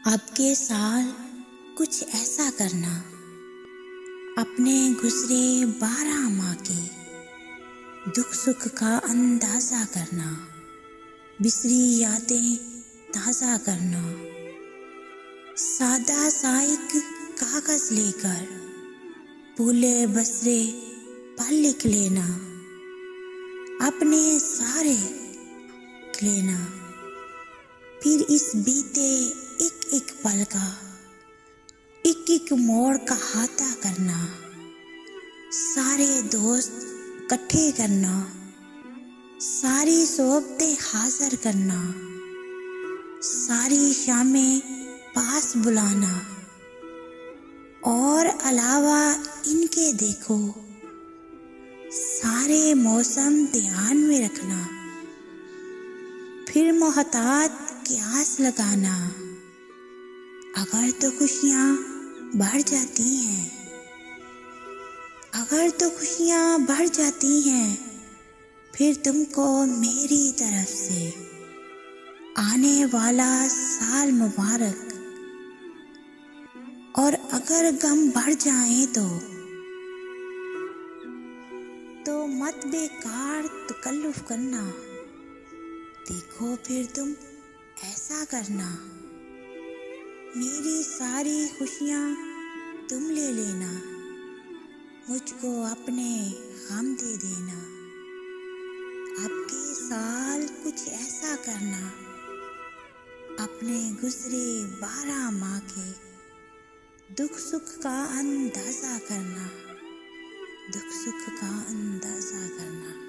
अब के साल कुछ ऐसा करना, अपने गुजरे 12 माह के दुख सुख का अंदाजा करना, बिसरी यादें ताज़ा करना, सादा सा एक कागज लेकर भूले बसरे पल लिख लेना, अपने सारे लिख लेना, फिर इस बीते एक एक पल का एक एक मोड़ का हाथा करना, सारे दोस्त इकट्ठे करना, सारी सोबतें हाजिर करना, सारी शामें पास बुलाना, और अलावा इनके देखो सारे मौसम ध्यान में रखना, फिर मोहतात की आस लगाना। अगर तो खुशियाँ बढ़ जाती हैं, अगर तो खुशियाँ बढ़ जाती हैं, फिर तुमको मेरी तरफ से आने वाला साल मुबारक। और अगर गम बढ़ जाए तो मत बेकार तकल्लुफ करना, देखो फिर तुम ऐसा करना, मेरी सारी खुशियाँ तुम ले लेना, मुझको अपने गम दे देना। अब के साल कुछ ऐसा करना, अपने गुजरे 12 माह के दुख सुख का अंदाजा करना, दुख सुख का अंदाजा करना।